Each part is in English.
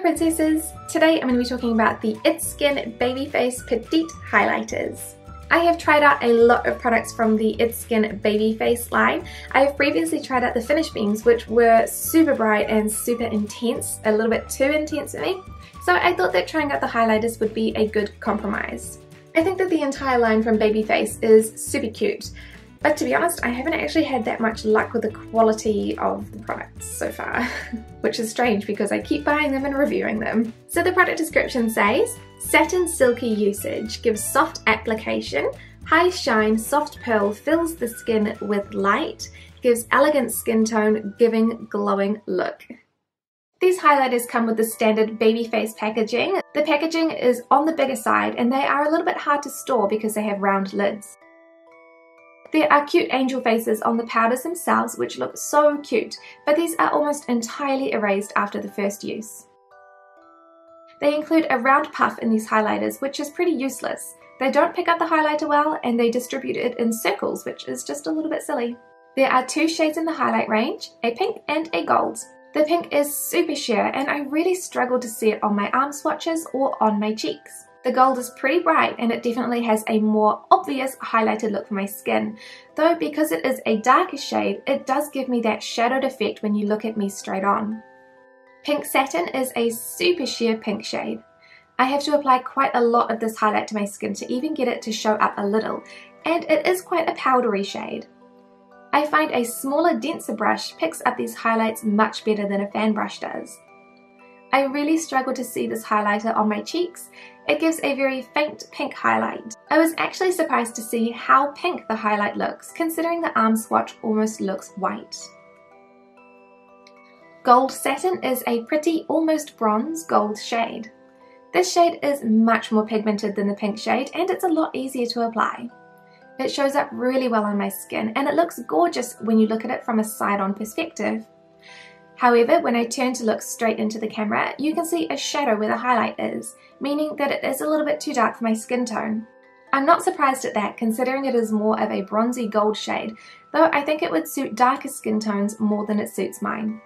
princesses! Today I'm going to be talking about the It's Skin Babyface Petit highlighters. I have tried out a lot of products from the It's Skin Babyface line. I have previously tried out the Finish Beams, which were super bright and super intense, a little bit too intense for me. So I thought that trying out the highlighters would be a good compromise. I think that the entire line from Babyface is super cute. But to be honest, I haven't actually had that much luck with the quality of the products so far, which is strange because I keep buying them and reviewing them. So the product description says, satin silky usage, gives soft application, high shine, soft pearl, fills the skin with light, gives elegant skin tone, giving glowing look. These highlighters come with the standard Babyface packaging. The packaging is on the bigger side and they are a little bit hard to store because they have round lids. There are cute angel faces on the powders themselves which look so cute, but these are almost entirely erased after the first use. They include a round puff in these highlighters, which is pretty useless. They don't pick up the highlighter well and they distribute it in circles, which is just a little bit silly. There are two shades in the highlight range, a pink and a gold. The pink is super sheer and I really struggle to see it on my arm swatches or on my cheeks. The gold is pretty bright and it definitely has a more obvious highlighted look for my skin, though because it is a darker shade, it does give me that shadowed effect when you look at me straight on. Pink Satin is a super sheer pink shade. I have to apply quite a lot of this highlight to my skin to even get it to show up a little, and it is quite a powdery shade. I find a smaller, denser brush picks up these highlights much better than a fan brush does. I really struggle to see this highlighter on my cheeks. It gives a very faint pink highlight. I was actually surprised to see how pink the highlight looks, considering the arm swatch almost looks white. Gold Satin is a pretty, almost bronze gold shade. This shade is much more pigmented than the pink shade and it's a lot easier to apply. It shows up really well on my skin and it looks gorgeous when you look at it from a side-on perspective. However, when I turn to look straight into the camera, you can see a shadow where the highlight is, meaning that it is a little bit too dark for my skin tone. I'm not surprised at that, considering it is more of a bronzy gold shade, though I think it would suit darker skin tones more than it suits mine.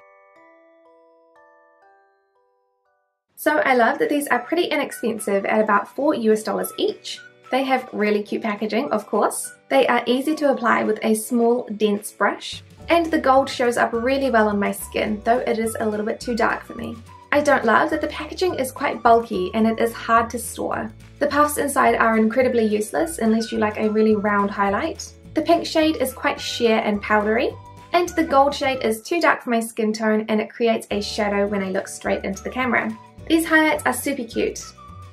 So I love that these are pretty inexpensive at about $4 each. They have really cute packaging, of course. They are easy to apply with a small, dense brush. And the gold shows up really well on my skin, though it is a little bit too dark for me. I don't love that the packaging is quite bulky and it is hard to store. The puffs inside are incredibly useless unless you like a really round highlight. The pink shade is quite sheer and powdery. And the gold shade is too dark for my skin tone and it creates a shadow when I look straight into the camera. These highlights are super cute,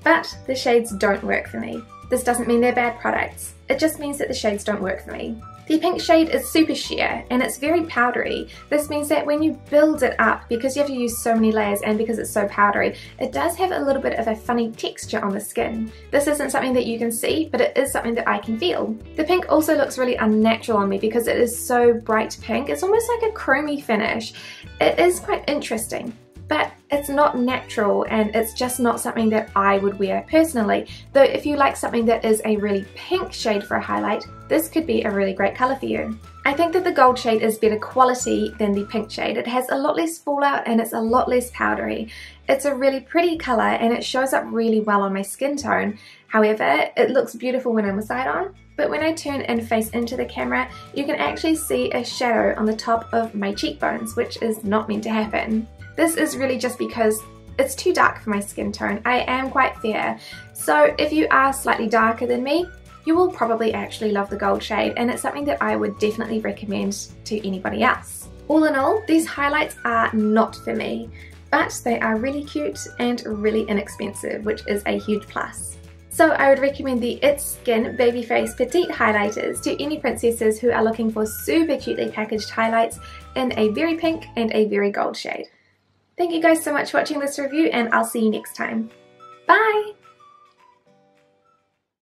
but the shades don't work for me. This doesn't mean they're bad products, it just means that the shades don't work for me. The pink shade is super sheer and it's very powdery. This means that when you build it up, because you have to use so many layers and because it's so powdery, it does have a little bit of a funny texture on the skin. This isn't something that you can see, but it is something that I can feel. The pink also looks really unnatural on me because it is so bright pink. It's almost like a chromey finish. It is quite interesting, but it's not natural and it's just not something that I would wear personally. Though if you like something that is a really pink shade for a highlight, this could be a really great colour for you. I think that the gold shade is better quality than the pink shade. It has a lot less fallout and it's a lot less powdery. It's a really pretty colour and it shows up really well on my skin tone. However, it looks beautiful when I'm side on, but when I turn and face into the camera, you can actually see a shadow on the top of my cheekbones, which is not meant to happen. This is really just because it's too dark for my skin tone. I am quite fair, so if you are slightly darker than me, you will probably actually love the gold shade and it's something that I would definitely recommend to anybody else. All in all, these highlights are not for me, but they are really cute and really inexpensive, which is a huge plus. So I would recommend the It's Skin Babyface Petite highlighters to any princesses who are looking for super cutely packaged highlights in a very pink and a very gold shade. Thank you guys so much for watching this review and I'll see you next time. Bye!